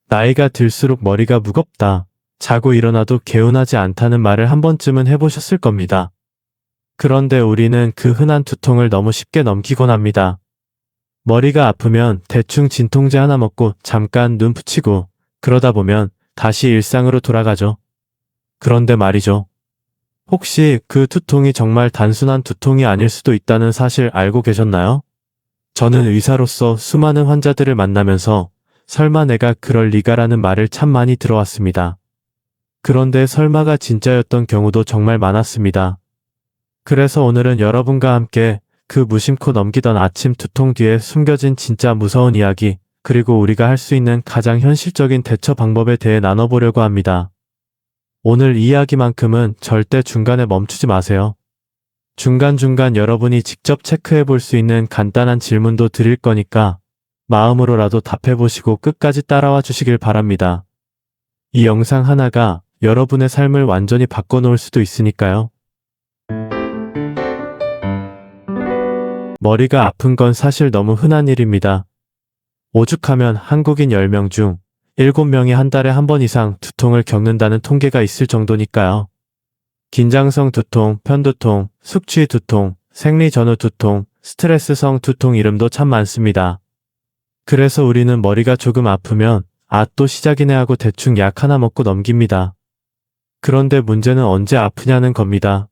나이가 들수록 머리가 무겁다. 자고 일어나도 개운하지 않다는 말을 한 번쯤은 해보셨을 겁니다. 그런데 우리는 그 흔한 두통을 너무 쉽게 넘기곤 합니다. 머리가 아프면 대충 진통제 하나 먹고 잠깐 눈 붙이고 그러다 보면 다시 일상으로 돌아가죠. 그런데 말이죠. 혹시 그 두통이 정말 단순한 두통이 아닐 수도 있다는 사실 알고 계셨나요? 저는 의사로서 수많은 환자들을 만나면서 설마 내가 그럴 리가라는 말을 참 많이 들어왔습니다. 그런데 설마가 진짜였던 경우도 정말 많았습니다. 그래서 오늘은 여러분과 함께 그 무심코 넘기던 아침 두통 뒤에 숨겨진 진짜 무서운 이야기, 그리고 우리가 할 수 있는 가장 현실적인 대처 방법에 대해 나눠보려고 합니다. 오늘 이야기만큼은 절대 중간에 멈추지 마세요. 중간중간 여러분이 직접 체크해 볼 수 있는 간단한 질문도 드릴 거니까 마음으로라도 답해보시고 끝까지 따라와 주시길 바랍니다. 이 영상 하나가 여러분의 삶을 완전히 바꿔놓을 수도 있으니까요. 머리가 아픈 건 사실 너무 흔한 일입니다. 오죽하면 한국인 10명 중 7명이 한 달에 한 번 이상 두통을 겪는다는 통계가 있을 정도니까요. 긴장성 두통, 편두통, 숙취 두통, 생리 전후 두통, 스트레스성 두통 이름도 참 많습니다. 그래서 우리는 머리가 조금 아프면 또 시작이네 하고 대충 약 하나 먹고 넘깁니다. 그런데 문제는 언제 아프냐는 겁니다.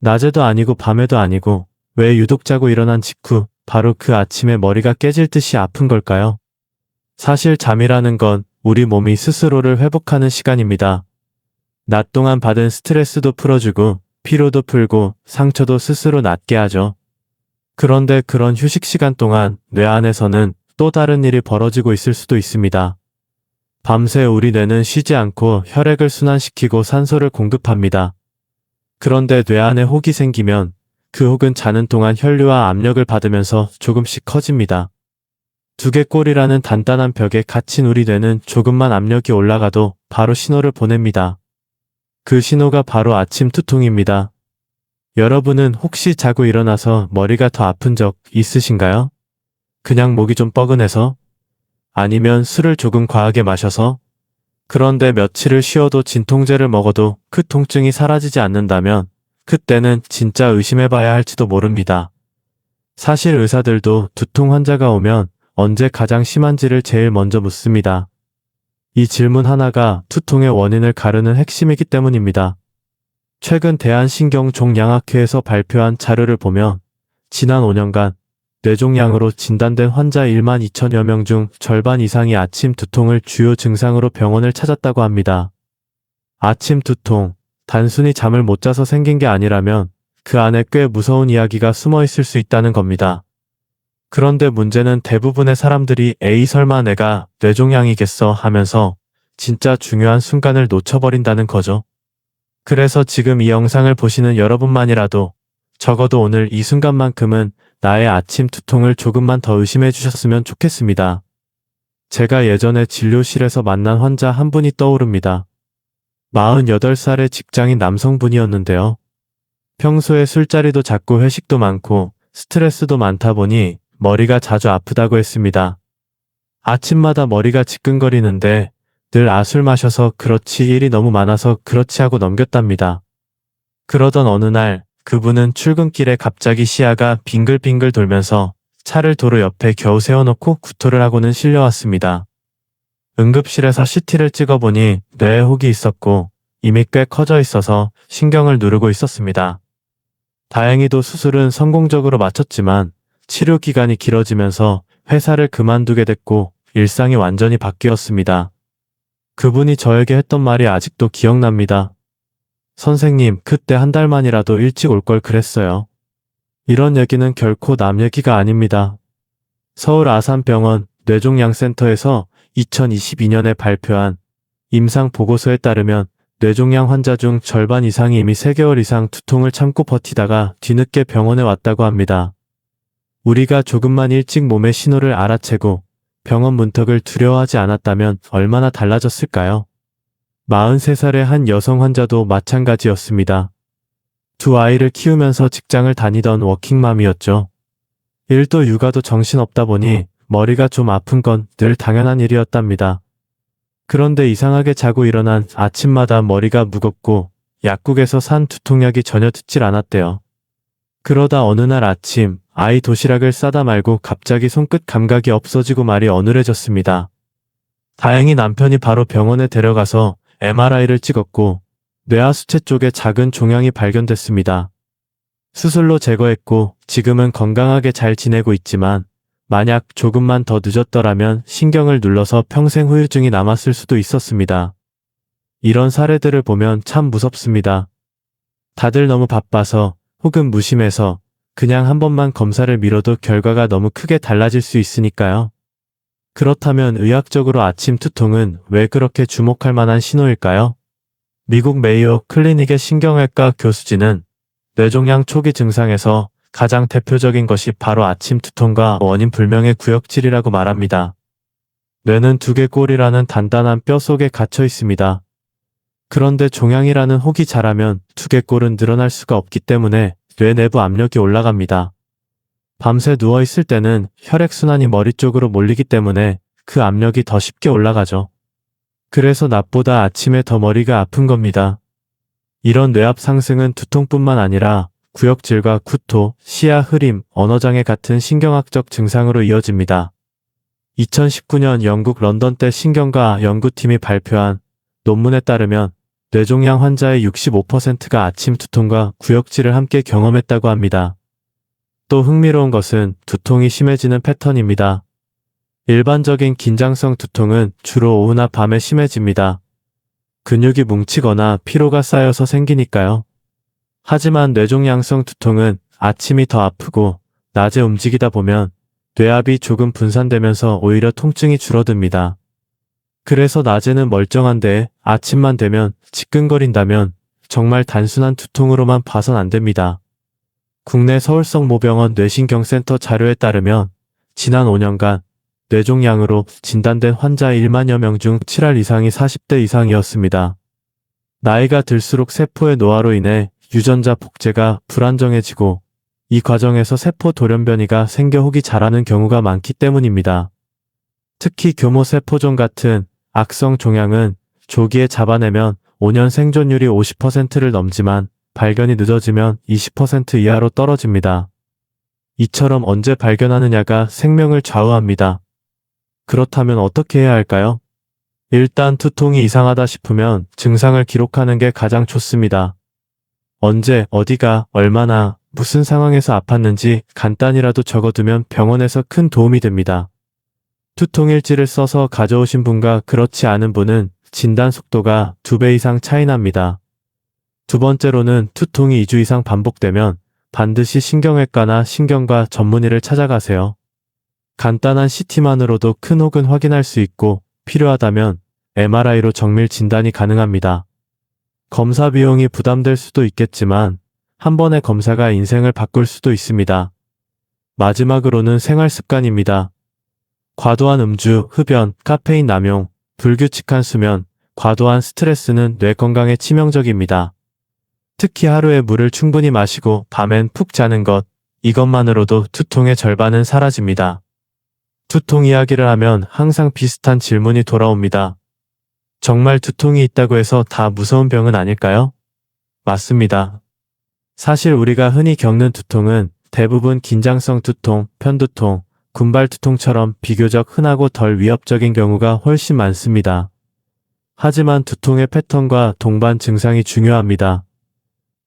낮에도 아니고 밤에도 아니고 왜 유독 자고 일어난 직후 바로 그 아침에 머리가 깨질 듯이 아픈 걸까요? 사실 잠이라는 건 우리 몸이 스스로를 회복하는 시간입니다. 낮 동안 받은 스트레스도 풀어주고 피로도 풀고 상처도 스스로 낫게 하죠. 그런데 그런 휴식 시간 동안 뇌 안에서는 또 다른 일이 벌어지고 있을 수도 있습니다. 밤새 우리 뇌는 쉬지 않고 혈액을 순환시키고 산소를 공급합니다. 그런데 뇌 안에 혹이 생기면 그 혹은 자는 동안 혈류와 압력을 받으면서 조금씩 커집니다. 두개골이라는 단단한 벽에 갇힌 우리 뇌는 조금만 압력이 올라가도 바로 신호를 보냅니다. 그 신호가 바로 아침 두통입니다. 여러분은 혹시 자고 일어나서 머리가 더 아픈 적 있으신가요? 그냥 목이 좀 뻐근해서? 아니면 술을 조금 과하게 마셔서? 그런데 며칠을 쉬어도 진통제를 먹어도 그 통증이 사라지지 않는다면 그때는 진짜 의심해봐야 할지도 모릅니다. 사실 의사들도 두통 환자가 오면 언제 가장 심한지를 제일 먼저 묻습니다. 이 질문 하나가 두통의 원인을 가르는 핵심이기 때문입니다. 최근 대한신경종양학회에서 발표한 자료를 보면 지난 5년간 뇌종양으로 진단된 환자 1만 2천여 명 중 절반 이상이 아침 두통을 주요 증상으로 병원을 찾았다고 합니다. 아침 두통, 단순히 잠을 못 자서 생긴 게 아니라면 그 안에 꽤 무서운 이야기가 숨어 있을 수 있다는 겁니다. 그런데 문제는 대부분의 사람들이 에이 설마 내가 뇌종양이겠어 하면서 진짜 중요한 순간을 놓쳐버린다는 거죠. 그래서 지금 이 영상을 보시는 여러분만이라도 적어도 오늘 이 순간만큼은 나의 아침 두통을 조금만 더 의심해 주셨으면 좋겠습니다. 제가 예전에 진료실에서 만난 환자 한 분이 떠오릅니다. 48살의 직장인 남성분이었는데요. 평소에 술자리도 잦고 회식도 많고 스트레스도 많다 보니 머리가 자주 아프다고 했습니다. 아침마다 머리가 지끈거리는데 늘 술 마셔서 그렇지 일이 너무 많아서 그렇지 하고 넘겼답니다. 그러던 어느 날 그분은 출근길에 갑자기 시야가 빙글빙글 돌면서 차를 도로 옆에 겨우 세워놓고 구토를 하고는 실려왔습니다. 응급실에서 CT를 찍어보니 뇌에 혹이 있었고 이미 꽤 커져 있어서 신경을 누르고 있었습니다. 다행히도 수술은 성공적으로 마쳤지만 치료 기간이 길어지면서 회사를 그만두게 됐고 일상이 완전히 바뀌었습니다. 그분이 저에게 했던 말이 아직도 기억납니다. 선생님, 그때 한 달만이라도 일찍 올 걸 그랬어요. 이런 얘기는 결코 남 얘기가 아닙니다. 서울 아산병원 뇌종양센터에서 2022년에 발표한 임상 보고서에 따르면 뇌종양 환자 중 절반 이상이 이미 3개월 이상 두통을 참고 버티다가 뒤늦게 병원에 왔다고 합니다. 우리가 조금만 일찍 몸의 신호를 알아채고 병원 문턱을 두려워하지 않았다면 얼마나 달라졌을까요? 43살의 한 여성 환자도 마찬가지였습니다. 두 아이를 키우면서 직장을 다니던 워킹맘이었죠. 일도 육아도 정신없다 보니 머리가 좀 아픈 건 늘 당연한 일이었답니다. 그런데 이상하게 자고 일어난 아침마다 머리가 무겁고 약국에서 산 두통약이 전혀 듣질 않았대요. 그러다 어느 날 아침 아이 도시락을 싸다 말고 갑자기 손끝 감각이 없어지고 말이 어눌해졌습니다. 다행히 남편이 바로 병원에 데려가서 MRI를 찍었고 뇌하수체 쪽에 작은 종양이 발견됐습니다. 수술로 제거했고 지금은 건강하게 잘 지내고 있지만 만약 조금만 더 늦었더라면 신경을 눌러서 평생 후유증이 남았을 수도 있었습니다. 이런 사례들을 보면 참 무섭습니다. 다들 너무 바빠서 혹은 무심해서 그냥 한 번만 검사를 미뤄도 결과가 너무 크게 달라질 수 있으니까요. 그렇다면 의학적으로 아침 두통은 왜 그렇게 주목할 만한 신호일까요? 미국 메이오 클리닉의 신경외과 교수진은 뇌종양 초기 증상에서 가장 대표적인 것이 바로 아침 두통과 원인 불명의 구역질이라고 말합니다. 뇌는 두개골이라는 단단한 뼈 속에 갇혀 있습니다. 그런데 종양이라는 혹이 자라면 두개골은 늘어날 수가 없기 때문에 뇌 내부 압력이 올라갑니다. 밤새 누워있을 때는 혈액순환이 머리 쪽으로 몰리기 때문에 그 압력이 더 쉽게 올라가죠. 그래서 낮보다 아침에 더 머리가 아픈 겁니다. 이런 뇌압 상승은 두통뿐만 아니라 구역질과 구토, 시야 흐림, 언어장애 같은 신경학적 증상으로 이어집니다. 2019년 영국 런던대 신경과 연구팀이 발표한 논문에 따르면 뇌종양 환자의 65%가 아침 두통과 구역질을 함께 경험했다고 합니다. 또 흥미로운 것은 두통이 심해지는 패턴입니다. 일반적인 긴장성 두통은 주로 오후나 밤에 심해집니다. 근육이 뭉치거나 피로가 쌓여서 생기니까요. 하지만 뇌종양성 두통은 아침이 더 아프고 낮에 움직이다 보면 뇌압이 조금 분산되면서 오히려 통증이 줄어듭니다. 그래서 낮에는 멀쩡한데 아침만 되면 지끈거린다면 정말 단순한 두통으로만 봐선 안 됩니다. 국내 서울성 모병원 뇌신경센터 자료에 따르면 지난 5년간 뇌종양으로 진단된 환자 1만여 명 중 7할 이상이 40대 이상이었습니다. 나이가 들수록 세포의 노화로 인해 유전자 복제가 불안정해지고 이 과정에서 세포 돌연변이가 생겨 혹이 자라는 경우가 많기 때문입니다. 특히 교모세포종 같은 악성 종양은 조기에 잡아내면 5년 생존율이 50%를 넘지만 발견이 늦어지면 20% 이하로 떨어집니다. 이처럼 언제 발견하느냐가 생명을 좌우합니다. 그렇다면 어떻게 해야 할까요? 일단 두통이 이상하다 싶으면 증상을 기록하는 게 가장 좋습니다. 언제, 어디가, 얼마나, 무슨 상황에서 아팠는지 간단히라도 적어두면 병원에서 큰 도움이 됩니다. 두통일지를 써서 가져오신 분과 그렇지 않은 분은 진단 속도가 2배 이상 차이 납니다. 두 번째로는 두통이 2주 이상 반복되면 반드시 신경외과나 신경과 전문의를 찾아가세요. 간단한 CT만으로도 큰 혹은 확인할 수 있고 필요하다면 MRI로 정밀 진단이 가능합니다. 검사 비용이 부담될 수도 있겠지만 한 번의 검사가 인생을 바꿀 수도 있습니다. 마지막으로는 생활 습관입니다. 과도한 음주, 흡연, 카페인 남용, 불규칙한 수면, 과도한 스트레스는 뇌 건강에 치명적입니다. 특히 하루에 물을 충분히 마시고 밤엔 푹 자는 것, 이것만으로도 두통의 절반은 사라집니다. 두통 이야기를 하면 항상 비슷한 질문이 돌아옵니다. 정말 두통이 있다고 해서 다 무서운 병은 아닐까요? 맞습니다. 사실 우리가 흔히 겪는 두통은 대부분 긴장성 두통, 편두통, 군발 두통처럼 비교적 흔하고 덜 위협적인 경우가 훨씬 많습니다. 하지만 두통의 패턴과 동반 증상이 중요합니다.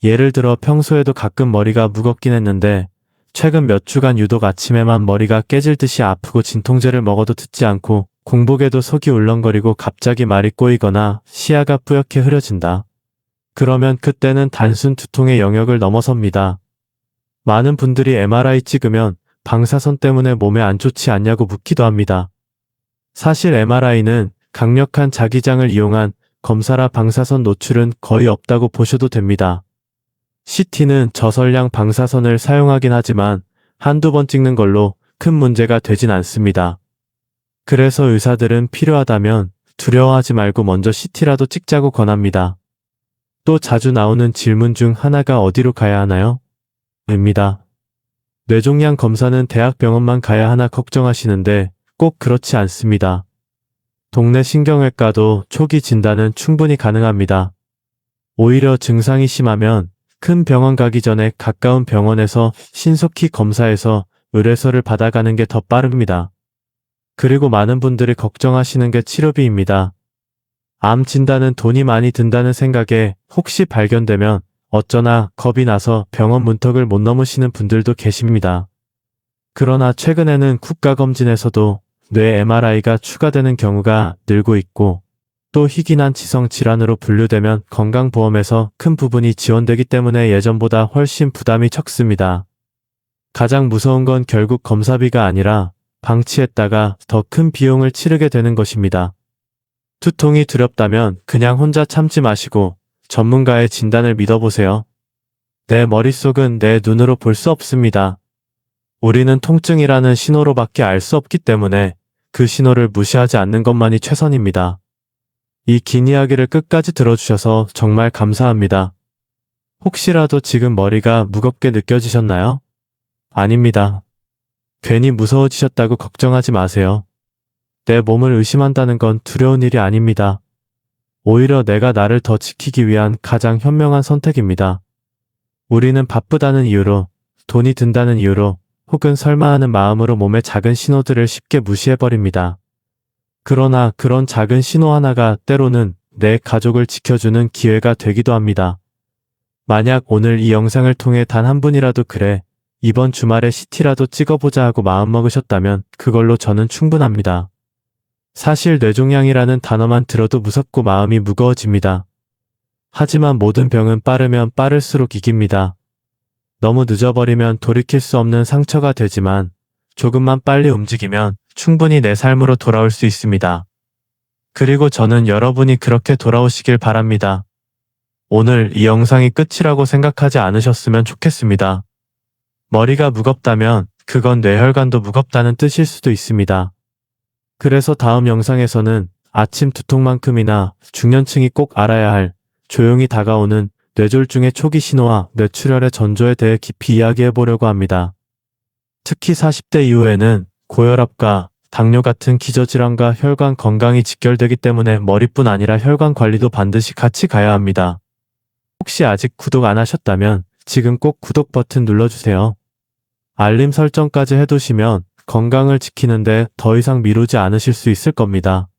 예를 들어 평소에도 가끔 머리가 무겁긴 했는데 최근 몇 주간 유독 아침에만 머리가 깨질 듯이 아프고 진통제를 먹어도 듣지 않고 공복에도 속이 울렁거리고 갑자기 말이 꼬이거나 시야가 뿌옇게 흐려진다. 그러면 그때는 단순 두통의 영역을 넘어섭니다. 많은 분들이 MRI 찍으면 방사선 때문에 몸에 안 좋지 않냐고 묻기도 합니다. 사실 MRI는 강력한 자기장을 이용한 검사라 방사선 노출은 거의 없다고 보셔도 됩니다. CT는 저설량 방사선을 사용하긴 하지만 한두 번 찍는 걸로 큰 문제가 되진 않습니다. 그래서 의사들은 필요하다면 두려워하지 말고 먼저 CT라도 찍자고 권합니다. 또 자주 나오는 질문 중 하나가 어디로 가야 하나요? 입니다. 뇌종양 검사는 대학병원만 가야 하나 걱정하시는데 꼭 그렇지 않습니다. 동네 신경외과도 초기 진단은 충분히 가능합니다. 오히려 증상이 심하면 큰 병원 가기 전에 가까운 병원에서 신속히 검사해서 의뢰서를 받아가는 게 더 빠릅니다. 그리고 많은 분들이 걱정하시는 게 치료비입니다. 암 진단은 돈이 많이 든다는 생각에 혹시 발견되면 어쩌나 겁이 나서 병원 문턱을 못 넘으시는 분들도 계십니다. 그러나 최근에는 국가검진에서도 뇌 MRI가 추가되는 경우가 늘고 있고 또 희귀난 지성 질환으로 분류되면 건강보험에서 큰 부분이 지원되기 때문에 예전보다 훨씬 부담이 적습니다. 가장 무서운 건 결국 검사비가 아니라 방치했다가 더 큰 비용을 치르게 되는 것입니다. 두통이 두렵다면 그냥 혼자 참지 마시고 전문가의 진단을 믿어보세요. 내 머릿속은 내 눈으로 볼 수 없습니다. 우리는 통증이라는 신호로밖에 알 수 없기 때문에 그 신호를 무시하지 않는 것만이 최선입니다. 이 긴 이야기를 끝까지 들어주셔서 정말 감사합니다. 혹시라도 지금 머리가 무겁게 느껴지셨나요? 아닙니다. 괜히 무서워지셨다고 걱정하지 마세요. 내 몸을 의심한다는 건 두려운 일이 아닙니다. 오히려 내가 나를 더 지키기 위한 가장 현명한 선택입니다. 우리는 바쁘다는 이유로, 돈이 든다는 이유로, 혹은 설마 하는 마음으로 몸의 작은 신호들을 쉽게 무시해버립니다. 그러나 그런 작은 신호 하나가 때로는 내 가족을 지켜주는 기회가 되기도 합니다. 만약 오늘 이 영상을 통해 단 한 분이라도 그래, 이번 주말에 CT라도 찍어보자 하고 마음먹으셨다면 그걸로 저는 충분합니다. 사실 뇌종양이라는 단어만 들어도 무섭고 마음이 무거워집니다. 하지만 모든 병은 빠르면 빠를수록 이깁니다. 너무 늦어버리면 돌이킬 수 없는 상처가 되지만 조금만 빨리 움직이면 충분히 내 삶으로 돌아올 수 있습니다. 그리고 저는 여러분이 그렇게 돌아오시길 바랍니다. 오늘 이 영상이 끝이라고 생각하지 않으셨으면 좋겠습니다. 머리가 무겁다면 그건 뇌혈관도 무겁다는 뜻일 수도 있습니다. 그래서 다음 영상에서는 아침 두통만큼이나 중년층이 꼭 알아야 할 조용히 다가오는 뇌졸중의 초기 신호와 뇌출혈의 전조에 대해 깊이 이야기해 보려고 합니다. 특히 40대 이후에는 고혈압과 당뇨 같은 기저질환과 혈관 건강이 직결되기 때문에 머리뿐 아니라 혈관 관리도 반드시 같이 가야 합니다. 혹시 아직 구독 안 하셨다면 지금 꼭 구독 버튼 눌러주세요. 알림 설정까지 해두시면 건강을 지키는데 더 이상 미루지 않으실 수 있을 겁니다.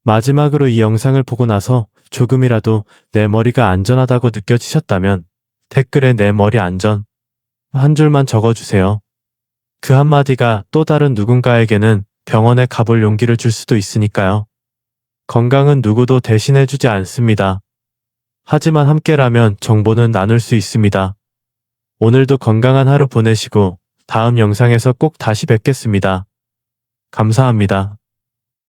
마지막으로 이 영상을 보고 나서 조금이라도 내 머리가 안전하다고 느껴지셨다면 댓글에 내 머리 안전 한 줄만 적어주세요. 그 한마디가 또 다른 누군가에게는 병원에 가볼 용기를 줄 수도 있으니까요. 건강은 누구도 대신해주지 않습니다. 하지만 함께라면 정보는 나눌 수 있습니다. 오늘도 건강한 하루 보내시고 다음 영상에서 꼭 다시 뵙겠습니다. 감사합니다.